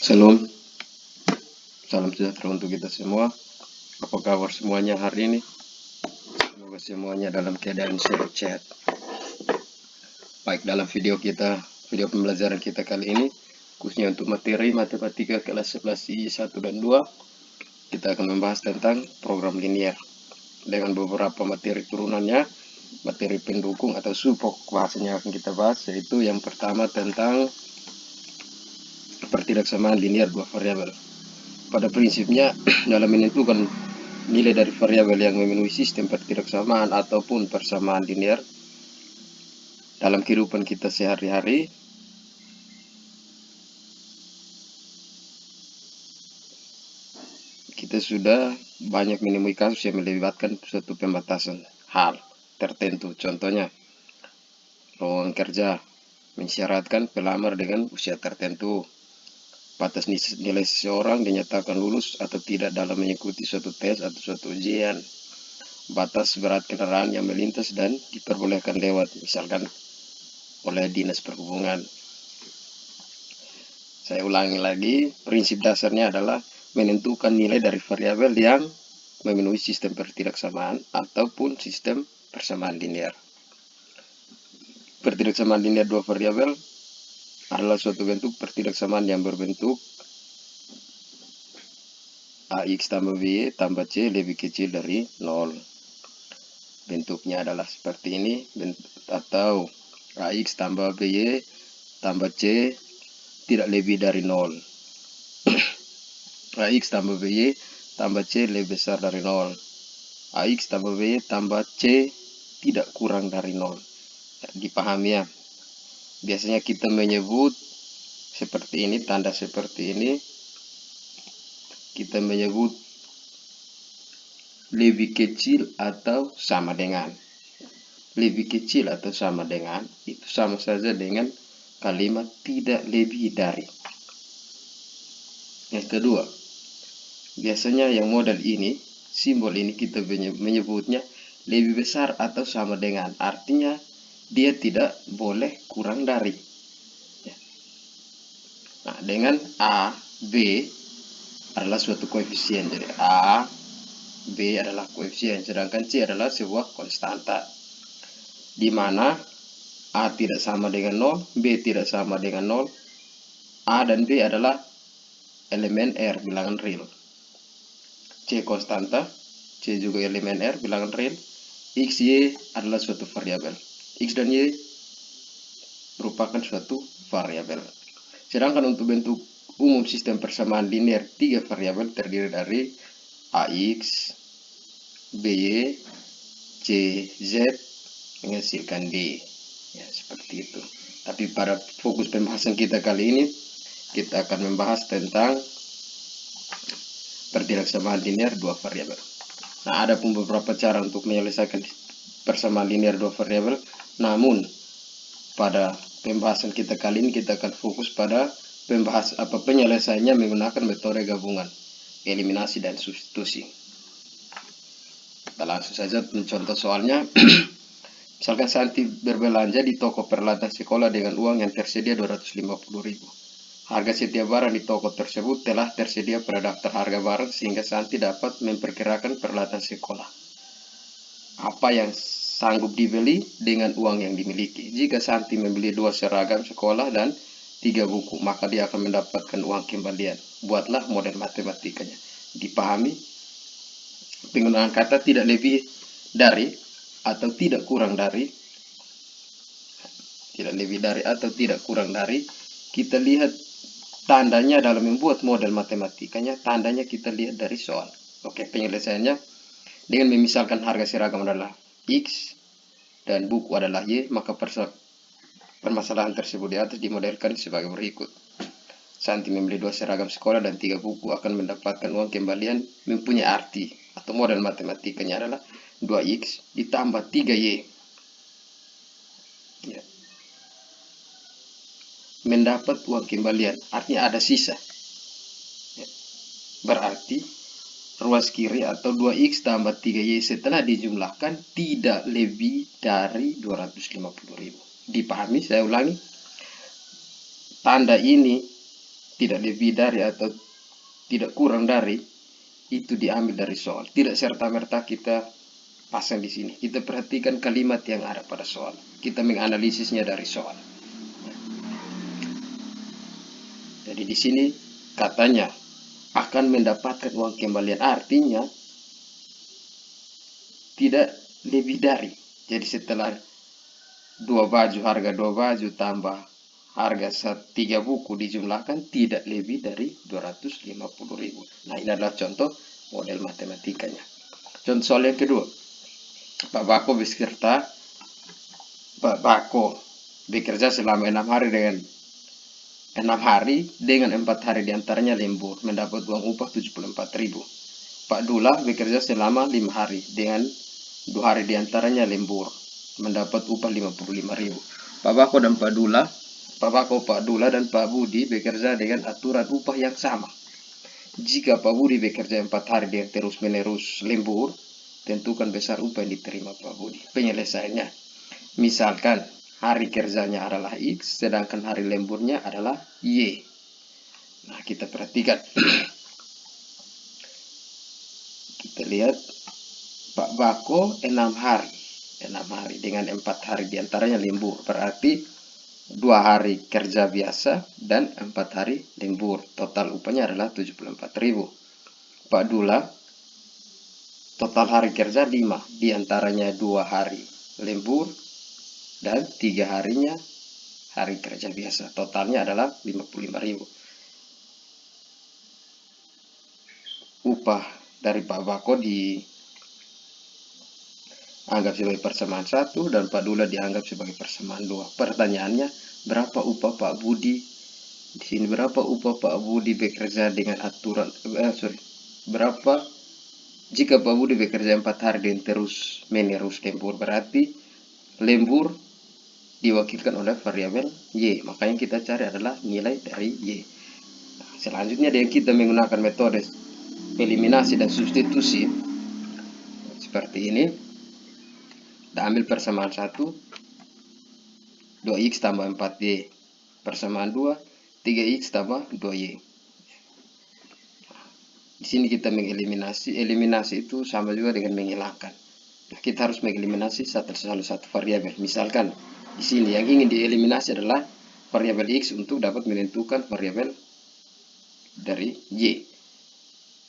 Shalom, salam sejahtera untuk kita semua. Apa kabar semuanya hari ini? Semoga semuanya dalam keadaan sehat. Baik, dalam video pembelajaran kita kali ini, khususnya untuk materi matematika kelas 11 I 1 dan 2, kita akan membahas tentang program linear dengan beberapa materi turunannya, materi pendukung atau support bahasanya akan kita bahas, yaitu yang pertama tentang pertidaksamaan linear dua variabel. Pada prinsipnya, dalam menentukan nilai dari variabel yang memenuhi sistem pertidaksamaan ataupun persamaan linear dalam kehidupan kita sehari-hari, kita sudah banyak menemui kasus yang melibatkan suatu pembatasan hal tertentu. Contohnya, lowongan kerja mensyaratkan pelamar dengan usia tertentu. Batas nilai seseorang dinyatakan lulus atau tidak dalam mengikuti suatu tes atau suatu ujian. Batas berat kendaraan yang melintas dan diperbolehkan lewat, misalkan oleh dinas perhubungan. Saya ulangi lagi, prinsip dasarnya adalah menentukan nilai dari variabel yang memenuhi sistem pertidaksamaan ataupun sistem persamaan linear. Pertidaksamaan linear dua variabel adalah suatu bentuk pertidaksamaan yang berbentuk AX tambah BY tambah C lebih kecil dari 0. Bentuknya adalah seperti ini, atau AX tambah BY tambah C tidak lebih dari 0. AX tambah BY tambah C lebih besar dari 0. AX tambah BY tambah C tidak kurang dari 0. Dipahami ya? Biasanya kita menyebut seperti ini, tanda seperti ini, kita menyebut lebih kecil atau sama dengan. Lebih kecil atau sama dengan itu sama saja dengan kalimat tidak lebih dari. Yang kedua, biasanya yang model ini, simbol ini kita menyebutnya lebih besar atau sama dengan. Artinya dia tidak boleh kurang dari. Nah, dengan A, B adalah suatu koefisien. Jadi A, B adalah koefisien, sedangkan C adalah sebuah konstanta. Di mana A tidak sama dengan 0, B tidak sama dengan 0. A dan B adalah elemen R, bilangan real. C konstanta, C juga elemen R, bilangan real. X, Y adalah suatu variabel. X dan Y merupakan suatu variabel. Sedangkan untuk bentuk umum sistem persamaan linear 3 variabel terdiri dari AX, BY, CZ menghasilkan D. Ya, seperti itu. Tapi pada fokus pembahasan kita kali ini, kita akan membahas tentang pertidaksamaan linear dua variabel. Nah, ada pun beberapa cara untuk menyelesaikan persamaan linear dua variabel. Namun, pada pembahasan kita kali ini kita akan fokus pada penyelesaiannya menggunakan metode gabungan, eliminasi dan substitusi. Kita langsung saja mencontoh soalnya. Misalkan Santi berbelanja di toko peralatan sekolah dengan uang yang tersedia 250.000. Harga setiap barang di toko tersebut telah tersedia pada daftar harga barang sehingga Santi dapat memperkirakan peralatan sekolah. Apa yang sanggup dibeli dengan uang yang dimiliki. Jika Santi membeli 2 seragam sekolah dan 3 buku, maka dia akan mendapatkan uang kembalian. Buatlah model matematikanya. Dipahami? Penggunaan kata tidak lebih dari atau tidak kurang dari. Tidak lebih dari atau tidak kurang dari. Kita lihat tandanya dalam membuat model matematikanya, tandanya kita lihat dari soal. Oke, penyelesaiannya dengan memisalkan harga seragam adalah X dan buku adalah Y, maka permasalahan tersebut di atas dimodelkan sebagai berikut. Santi membeli 2 seragam sekolah dan 3 buku akan mendapatkan uang kembalian mempunyai arti atau model matematikanya adalah 2X ditambah 3Y. Ya. Mendapat uang kembalian, artinya ada sisa. Ya. Berarti ruas kiri atau 2X tambah 3Y setelah dijumlahkan tidak lebih dari 250.000. Dipahami? Saya ulangi. Tanda ini tidak lebih dari atau tidak kurang dari, itu diambil dari soal. Tidak serta-merta kita pasang di sini. Kita perhatikan kalimat yang ada pada soal. Kita menganalisisnya dari soal. Jadi di sini katanya akan mendapatkan uang kembalian, artinya tidak lebih dari. Jadi setelah harga dua baju tambah harga 3 buku dijumlahkan tidak lebih dari 250.000. Nah, ini adalah contoh model matematikanya. Contoh soal yang kedua. Pak Bako bekerja selama 6 hari dengan 4 hari diantaranya lembur, mendapat uang upah 74.000. Pak Dula bekerja selama 5 hari dengan 2 hari diantaranya lembur, mendapat upah 55.000. Pak Bako, Pak Dula dan Pak Budi bekerja dengan aturan upah yang sama. Jika Pak Budi bekerja 4 hari dengan terus-menerus lembur, tentukan besar upah yang diterima Pak Budi. Penyelesaiannya, misalkan hari kerjanya adalah X, sedangkan hari lemburnya adalah Y. Nah, kita perhatikan. Kita lihat Pak Bako 6 hari dengan 4 hari diantaranya lembur. Berarti 2 hari kerja biasa dan 4 hari lembur. Total upahnya adalah 74.000. Pak Dula total hari kerja 5, diantaranya 2 hari lembur dan 3 harinya hari kerja biasa. Totalnya adalah 55.000. Upah dari Pak Bako dianggap sebagai persamaan 1 dan Pak Dula dianggap sebagai persamaan 2. Pertanyaannya, berapa upah Pak Budi? Di sini berapa upah Pak Budi bekerja dengan aturan berapa jika Pak Budi bekerja 4 hari dan terus menerus lembur, berarti lembur diwakilkan oleh variabel Y. Makanya kita cari adalah nilai dari Y. Nah, selanjutnya dengan kita menggunakan metode eliminasi dan substitusi seperti ini. Kita ambil persamaan 1, 2x tambah 4y. Persamaan 2, 3x tambah 2y. Di sini kita mengeliminasi. Eliminasi itu sama juga dengan menghilangkan. Nah, kita harus mengeliminasi satu variabel. Misalkan di sini yang ingin dieliminasi adalah variabel x untuk dapat menentukan variabel dari y.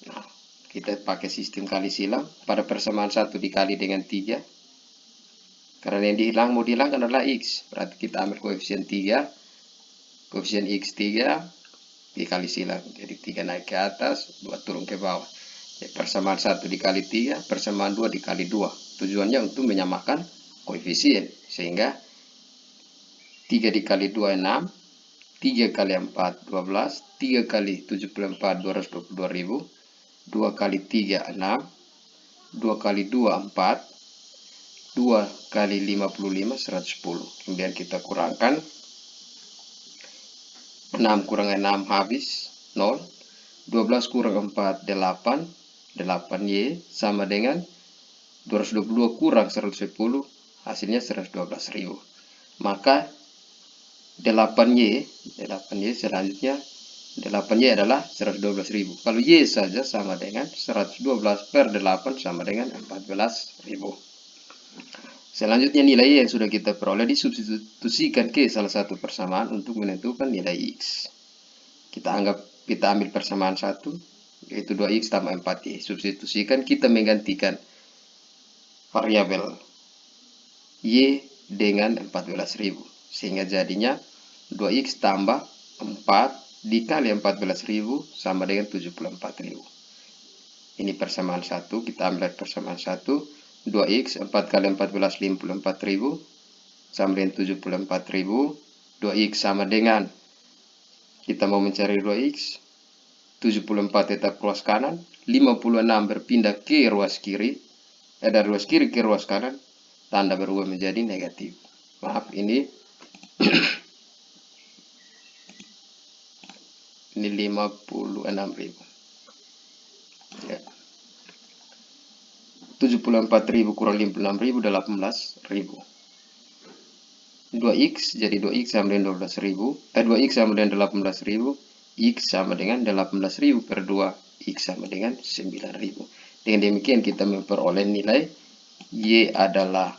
Nah, kita pakai sistem kali silang. Pada persamaan 1 dikali dengan 3. Karena yang mau dihilangkan adalah x. Berarti kita ambil koefisien 3. Koefisien x 3 dikali silang. Jadi 3 naik ke atas, 2 turun ke bawah. Jadi persamaan 1 dikali 3, persamaan 2 dikali 2. Tujuannya untuk menyamakan koefisien. Sehingga 3 dikali 2, 6. 3 kali 4, 12. 3 kali 74, 222.000. 2 kali 3, 6. 2 kali 2, 4. 2 kali 55, 110. Kemudian kita kurangkan. 6 kurang 6 habis 0. 12 kurang 4, 8. 8y sama dengan 222 kurang 110, hasilnya 112.000. Maka 8y selanjutnya 8y adalah 112.000. Kalau y saja sama dengan 112 per 8 sama dengan 14.000. Selanjutnya nilai y yang sudah kita peroleh disubstitusikan ke salah satu persamaan untuk menentukan nilai x. Kita ambil persamaan 1, yaitu 2x tambah 4y. Substitusikan, kita menggantikan variabel y dengan 14.000. Sehingga jadinya 2x tambah 4 dikali 14.000 sama dengan 74.000. Ini persamaan 1, kita ambil persamaan 1. 2x 4 kali 14, 54.000 sama dengan 74.000. 2x sama dengan, kita mau mencari 2x, 74 tetap ruas kanan, 56 berpindah ke ruas kiri, dari ruas kiri ke ruas kanan, tanda berubah menjadi negatif. Maaf, ini ini 56.000. Ya. 74.000 kurang 56.000, 18.000. 2x jadi 2x sama dengan 12.000. 2x sama dengan 18.000. X sama dengan 18.000 per 2, X sama dengan 9.000. Dengan demikian kita memperoleh nilai Y adalah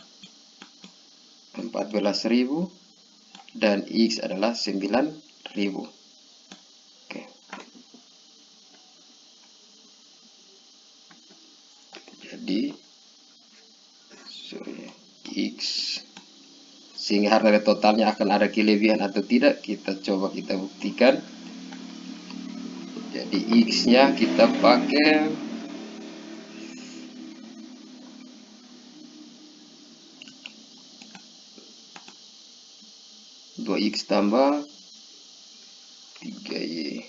14.000 dan X adalah 9.000. Oke. Jadi X, sehingga harga totalnya akan ada kelebihan atau tidak, kita coba kita buktikan. Jadi X-nya kita pakai 2X tambah 3Y.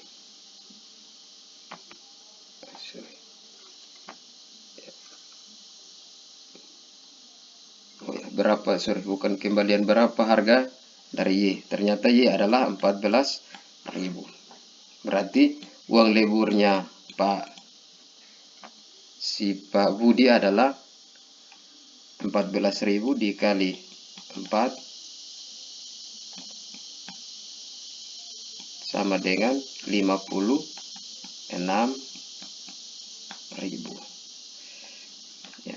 Oh ya, bukan kembalian berapa harga dari Y. Ternyata Y adalah 14.000. Berarti uang leburnya Pak Budi adalah 14.000 dikali 4 sama dengan 56.000. Ya.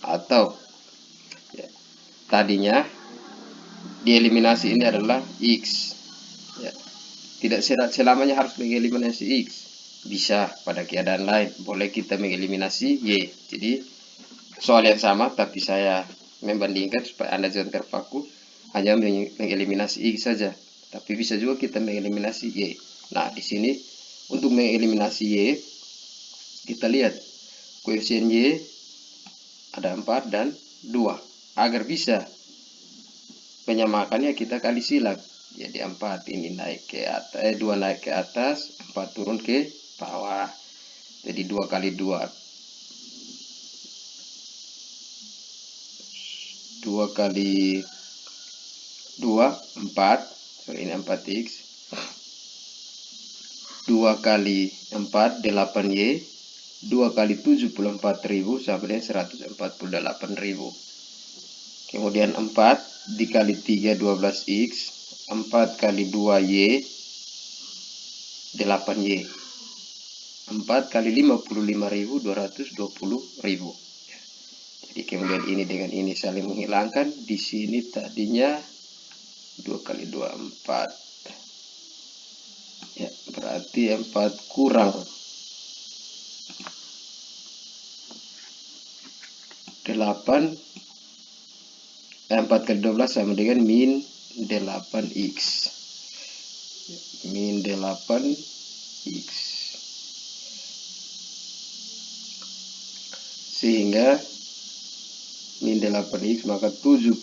Atau ya, tadinya dieliminasi ini adalah X. Ya. Tidak selamanya harus mengeliminasi X. Bisa pada keadaan lain. Boleh kita mengeliminasi Y. Jadi soal yang sama, tapi saya membandingkan supaya Anda jangan terpaku hanya mengeliminasi X saja. Tapi bisa juga kita mengeliminasi Y. Nah, di sini untuk mengeliminasi Y, kita lihat koefisien Y ada 4 dan 2. Agar bisa menyamakannya kita kali silang. Jadi 4 ini naik ke atas, 2 naik ke atas, 4 turun ke bawah. Jadi 2 kali 2. 2 kali 2, 4. So, ini 4X. 2 kali 4, 8Y. 2 kali 74.000 sama dengan 148.000. Kemudian 4 dikali 3, 12X. 4 kali 2Y, 8Y. 4 kali 55.000, 220.000. Jadi kemudian ini dengan ini saling menghilangkan. Di sini tadinya 2 kali 2, 4. Ya, berarti 4 kurang 8. 4 kali 12 sama dengan min 8X. Min 8X. Sehingga min 8X maka 72.000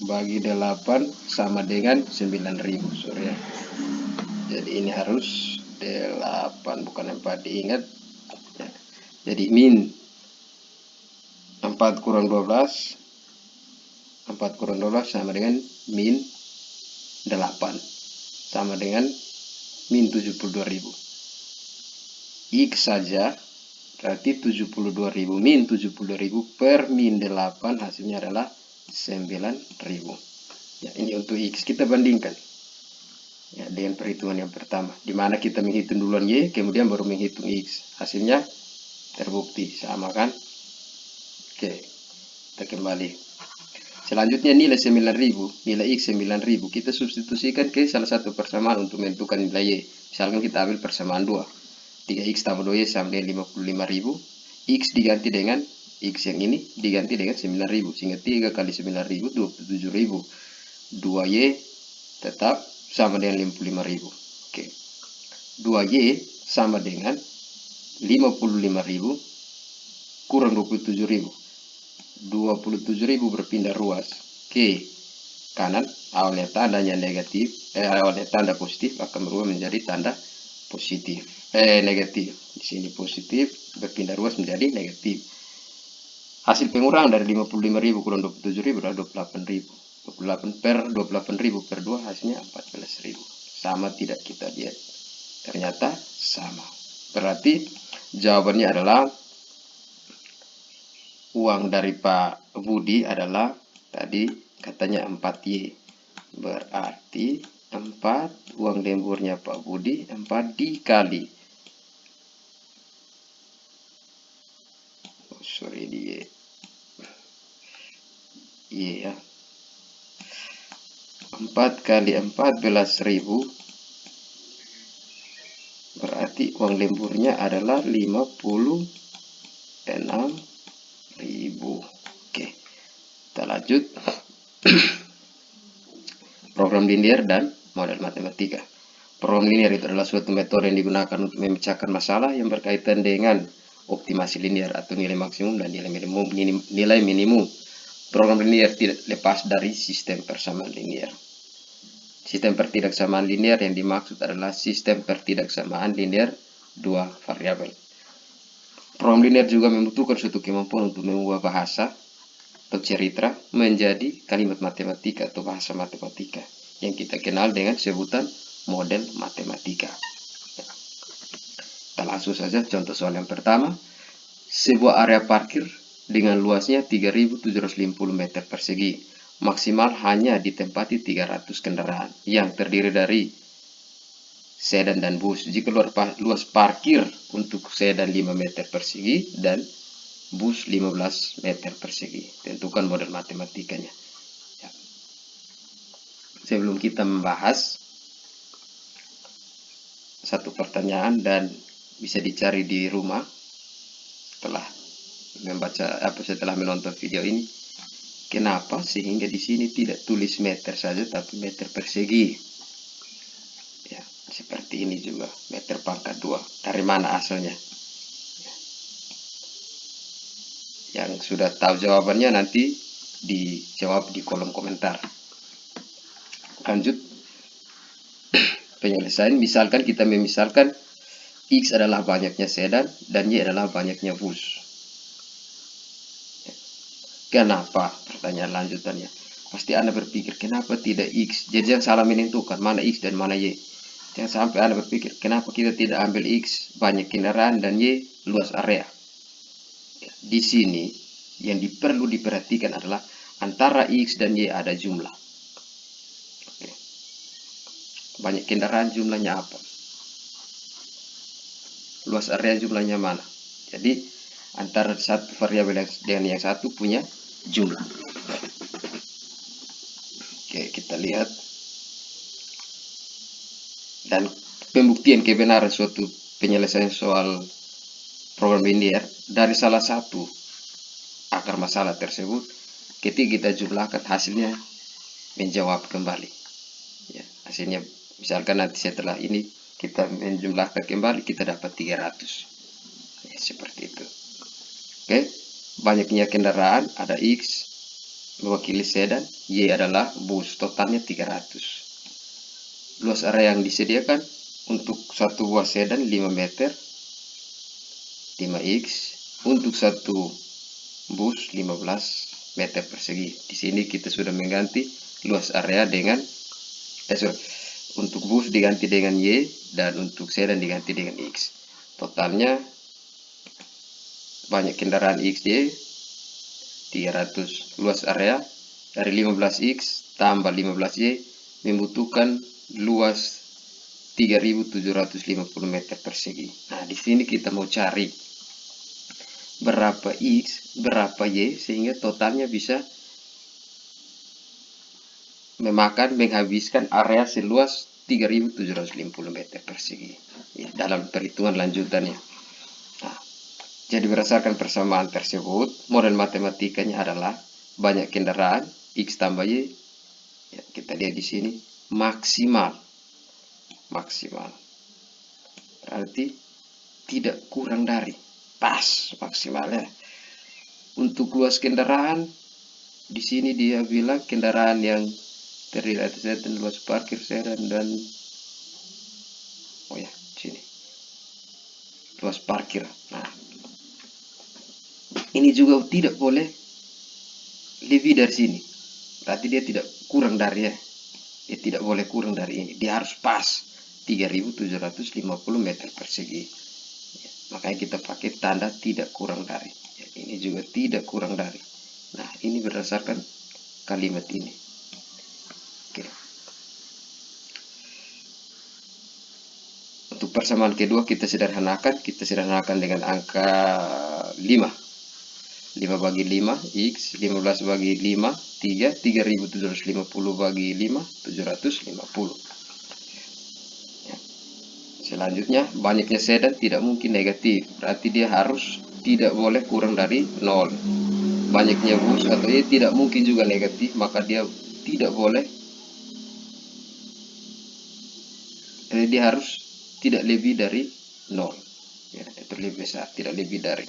bagi 8 sama dengan 9.000. Sorry ya. Jadi ini harus 8 bukan 4, diingat ya. Jadi min 4 kurang 12, 4 kurang 12 sama dengan min 8 sama dengan min 72.000. X saja berarti 72.000 min 72.000 per min 8 hasilnya adalah 9.000. Ya, ini untuk X. Kita bandingkan ya dengan perhitungan yang pertama, di mana kita menghitung duluan Y kemudian baru menghitung X. Hasilnya terbukti sama kan? Oke, kita kembali. Selanjutnya nilai 9.000, nilai X 9.000 kita substitusikan ke salah satu persamaan untuk menentukan nilai Y. Misalkan kita ambil persamaan 2, 3X tambah 2Y sama dengan 55.000. X diganti dengan X yang ini diganti dengan 9.000, sehingga 3 kali 9.000 27.000. 2Y tetap sama dengan 55.000. Oke. 2Y sama dengan 55.000 kurang 27.000. 27.000 berpindah ruas ke kanan, awalnya tandanya negatif, awalnya tanda positif akan berubah menjadi tanda positif, negatif. Di sini positif berpindah ruas menjadi negatif. Hasil pengurangan dari 55.000 kurang 27.000 adalah 28.000. 28 per 28.000 per 2 hasilnya 14.000. Sama tidak, kita lihat. Ternyata sama. Berarti jawabannya adalah uang dari Pak Budi adalah tadi katanya 4Y. Berarti 4 4, uang lemburnya Pak Budi 4 dikali, sorry di ya, 4 kali 14.000, berarti uang lemburnya adalah 56.000. Oke, kita lanjut. Program linear dan model matematika. Program linear itu adalah suatu metode yang digunakan untuk memecahkan masalah yang berkaitan dengan optimasi linear atau nilai maksimum dan nilai minimum. Program linear tidak lepas dari sistem persamaan linear. Sistem pertidaksamaan linear yang dimaksud adalah sistem pertidaksamaan linear dua variabel. Program linear juga membutuhkan suatu kemampuan untuk mengubah bahasa atau cerita menjadi kalimat matematika atau bahasa matematika yang kita kenal dengan sebutan model matematika. Kita langsung saja contoh soal yang pertama. Sebuah area parkir dengan luasnya 3.750 meter persegi, maksimal hanya ditempati 300 kendaraan yang terdiri dari sedan dan bus. Jika luas parkir untuk sedan 5 meter persegi dan bus 15 meter persegi. Tentukan model matematikanya. Ya. Sebelum kita membahas satu pertanyaan dan bisa dicari di rumah setelah menonton video ini, kenapa sehingga di sini tidak tulis meter saja tapi meter persegi? Ya, seperti ini juga meter pangkat 2. Dari mana asalnya? Yang sudah tahu jawabannya nanti dijawab di kolom komentar. Lanjut penyelesaian. Misalkan kita memisalkan X adalah banyaknya sedan dan Y adalah banyaknya bus. Kenapa? Pertanyaan lanjutannya. Pasti Anda berpikir, kenapa tidak X? Jadi yang salah menentukan mana X dan mana Y. Jangan sampai Anda berpikir, kenapa kita tidak ambil X banyak kendaraan dan Y luas area. Di sini yang perlu diperhatikan adalah antara X dan Y ada jumlah. Banyak kendaraan jumlahnya apa? Luas area jumlahnya mana? Jadi antara satu variabel dengan yang satu punya jumlah. Oke, kita lihat. Dan pembuktian kebenaran suatu penyelesaian soal program linear dari salah satu akar masalah tersebut, ketika kita jumlahkan hasilnya menjawab kembali. Ya, hasilnya misalkan nanti setelah ini kita menjumlahkan kembali, kita dapat 300. Ya, seperti itu. Oke, banyaknya kendaraan ada X mewakili sedan, Y adalah bus, totalnya 300. Luas area yang disediakan untuk satu buah sedan 5 meter 5X, untuk satu bus 15 meter persegi. Di sini kita sudah mengganti luas area dengan untuk bus diganti dengan Y dan untuk sedan diganti dengan X. Totalnya banyak kendaraan X, Y 300. Luas area dari 15X tambah 15Y membutuhkan luas 3.750 meter persegi. Nah, di sini kita mau cari berapa X, berapa Y, sehingga totalnya bisa menghabiskan area seluas 3.750 meter persegi. Ya, dalam perhitungan lanjutannya. Nah, jadi berdasarkan persamaan tersebut, model matematikanya adalah banyak kendaraan X tambah Y. Ya, kita lihat di sini maksimal. Berarti tidak kurang dari, pas maksimalnya. Untuk luas kendaraan, di sini dia bilang kendaraan yang terdiri dari sedan, luas parkir sedan dan sini luas parkir. Nah, ini juga tidak boleh lebih dari sini. Berarti dia tidak kurang dari dia tidak boleh kurang dari ini. Dia harus pas 3.750 meter persegi. Ya, makanya kita pakai tanda tidak kurang dari. Ya, ini juga tidak kurang dari. Nah, ini berdasarkan kalimat ini. Oke. Untuk persamaan kedua kita sederhanakan dengan angka 5. 5 bagi 5 X, 15 bagi 5 3, 3750 bagi 5 750. Selanjutnya banyaknya sedan tidak mungkin negatif, berarti dia harus tidak boleh kurang dari 0. Banyaknya bus atau Y tidak mungkin juga negatif, maka dia tidak boleh, dia harus tidak lebih dari 0. Ya, itu lebih besar, tidak lebih dari.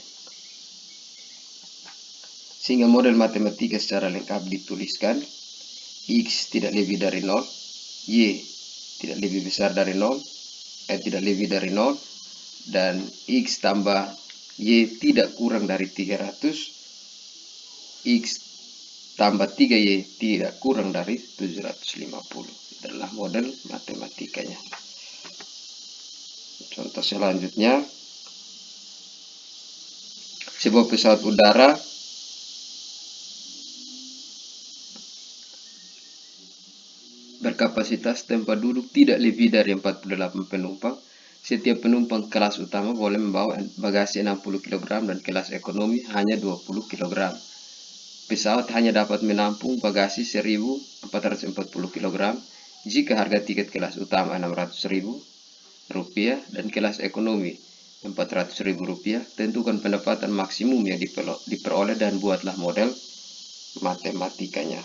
Sehingga model matematika secara lengkap dituliskan: X tidak lebih dari 0, Y tidak lebih besar dari 0, tidak lebih dari 0, dan X tambah Y tidak kurang dari 300, X tambah 3Y tidak kurang dari 750. Itu adalah model matematikanya. Contoh selanjutnya, sebuah pesawat udara berkapasitas tempat duduk tidak lebih dari 48 penumpang. Setiap penumpang kelas utama boleh membawa bagasi 60 kg dan kelas ekonomi hanya 20 kg. Pesawat hanya dapat menampung bagasi 1440 kg jika harga tiket kelas utama Rp600.000 dan kelas ekonomi Rp400.000. Tentukan pendapatan maksimum yang diperoleh dan buatlah model matematikanya.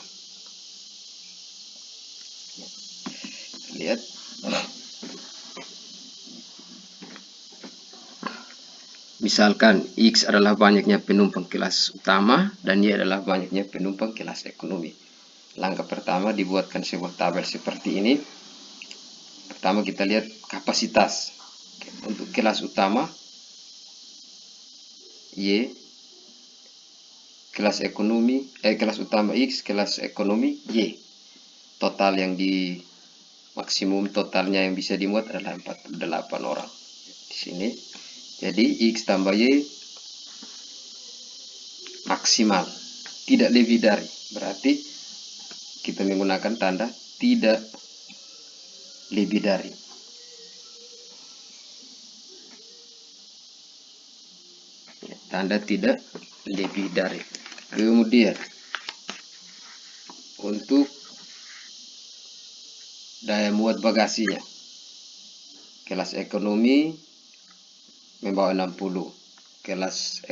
Lihat. Misalkan X adalah banyaknya penumpang kelas utama dan Y adalah banyaknya penumpang kelas ekonomi. Langkah pertama, dibuatkan sebuah tabel seperti ini. Pertama kita lihat kapasitas. Untuk kelas utama Y, kelas ekonomi, kelas utama X, kelas ekonomi Y. Total yang di maksimum totalnya yang bisa dimuat adalah 48 orang. Di sini. Jadi X tambah Y maksimal, tidak lebih dari. Berarti kita menggunakan tanda tidak lebih dari. Tanda tidak lebih dari. Kemudian untuk daya muat bagasinya, kelas ekonomi membawa 60, kelas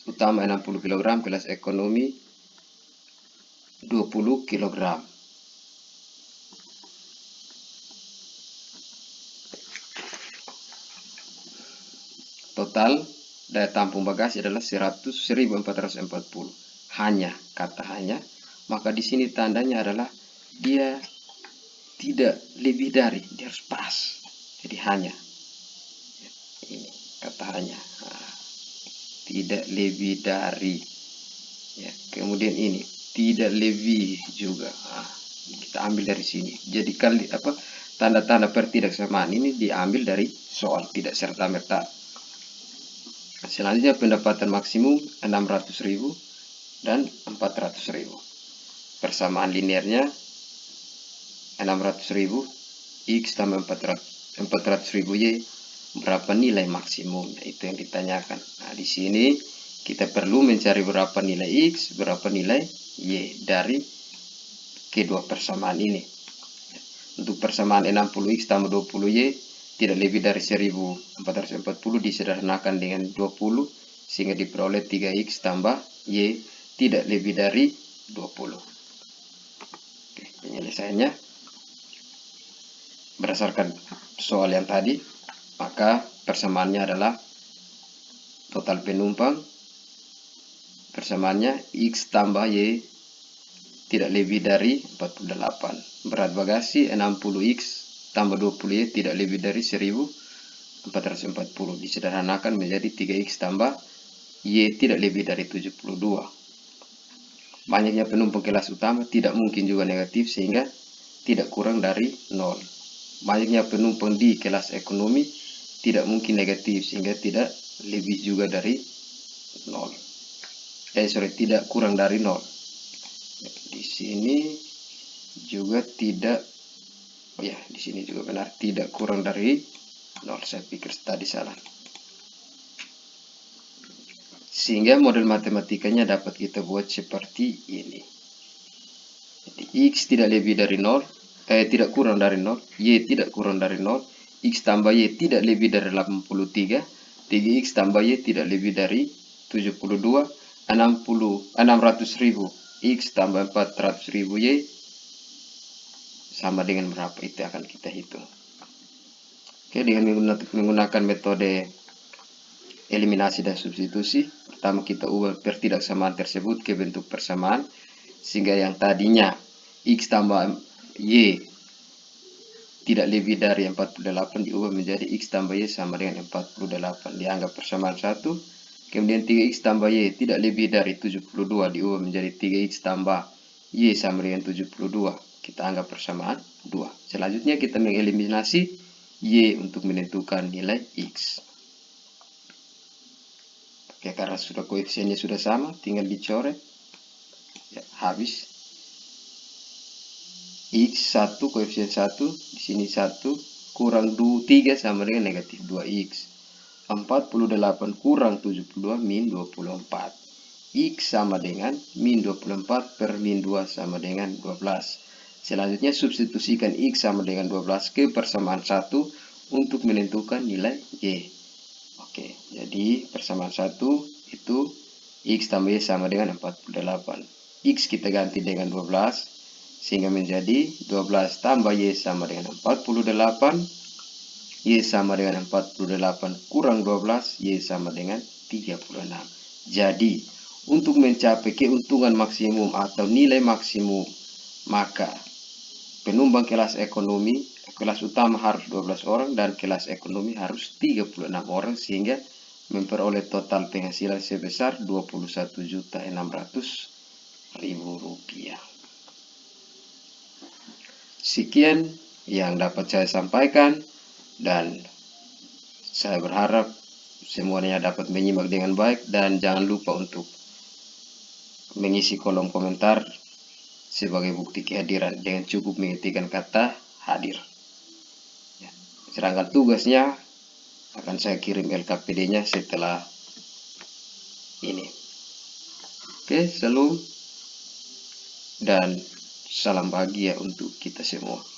utama 60 kg, kelas ekonomi 20 kg. Total daya tampung bagasi adalah 1440. Hanya, kata hanya, maka di sini tandanya adalah dia tidak lebih dari, dia harus pas. Jadi hanya. Ini kata hanya. Nah, tidak lebih dari. Ya, kemudian ini tidak lebih juga. Nah, kita ambil dari sini. Jadi tanda-tanda pertidaksamaan ini diambil dari soal, tidak serta-merta. Selanjutnya pendapatan maksimum 600.000 dan 400.000. Persamaan linearnya 600.000 X tambah 400.000 Y, berapa nilai maksimum? Itu yang ditanyakan. Nah, di sini kita perlu mencari berapa nilai X, berapa nilai Y dari kedua persamaan ini. Untuk persamaan 60X tambah 20Y tidak lebih dari 1440 disederhanakan dengan 20 sehingga diperoleh 3X tambah Y tidak lebih dari 20. Oke, penyelesaiannya berdasarkan soal yang tadi, maka persamaannya adalah total penumpang, persamaannya X tambah Y tidak lebih dari 48. Berat bagasi 60X tambah 20Y tidak lebih dari 1440. Disederhanakan menjadi 3X tambah Y tidak lebih dari 72. Banyaknya penumpang kelas utama tidak mungkin juga negatif sehingga tidak kurang dari 0. Banyaknya penumpang di kelas ekonomi tidak mungkin negatif sehingga tidak lebih juga dari 0. Tidak kurang dari 0. Di sini juga tidak Oh ya, di sini juga benar, tidak kurang dari 0. Saya pikir tadi salah. Sehingga model matematikanya dapat kita buat seperti ini. Jadi X tidak lebih dari 0, tidak kurang dari 0, Y tidak kurang dari 0, X tambah Y tidak lebih dari 83, 3X tambah Y tidak lebih dari 72, 600.000, X tambah 400.000 Y sama dengan berapa, itu akan kita hitung. Oke, dengan menggunakan metode eliminasi dan substitusi, pertama kita ubah ketidaksamaan tersebut ke bentuk persamaan, sehingga yang tadinya X tambah Y tidak lebih dari 48 diubah menjadi X tambah Y sama dengan 48, dianggap persamaan 1. Kemudian 3X tambah Y tidak lebih dari 72 diubah menjadi 3X tambah Y sama dengan 72, kita anggap persamaan 2. Selanjutnya kita mengeliminasi Y untuk menentukan nilai X. Oke, karena sudah koefisiennya sudah sama, tinggal dicoret. Ya, habis. X1 koefisien 1, di sini 1 kurang 3 sama dengan negatif 2X. 48 kurang 72 min 24. X sama dengan min 24 per min 2 sama dengan 12. Selanjutnya substitusikan X sama dengan 12 ke persamaan 1 untuk menentukan nilai Y. Oke, jadi persamaan 1 itu X tambah Y sama dengan 48. X kita ganti dengan 12, sehingga menjadi 12 tambah Y sama dengan 48. Y sama dengan 48 kurang 12, Y sama dengan 36. Jadi, untuk mencapai keuntungan maksimum atau nilai maksimum, maka penumpang kelas ekonomi, kelas utama harus 12 orang dan kelas ekonomi harus 36 orang, sehingga memperoleh total penghasilan sebesar Rp21.600.000. Sekian yang dapat saya sampaikan, dan saya berharap semuanya dapat menyimak dengan baik, dan jangan lupa untuk mengisi kolom komentar sebagai bukti kehadiran dengan cukup mengetikkan kata hadir. Sedangkan tugasnya akan saya kirim LKPD-nya setelah ini. Oke, salam dan salam bahagia untuk kita semua.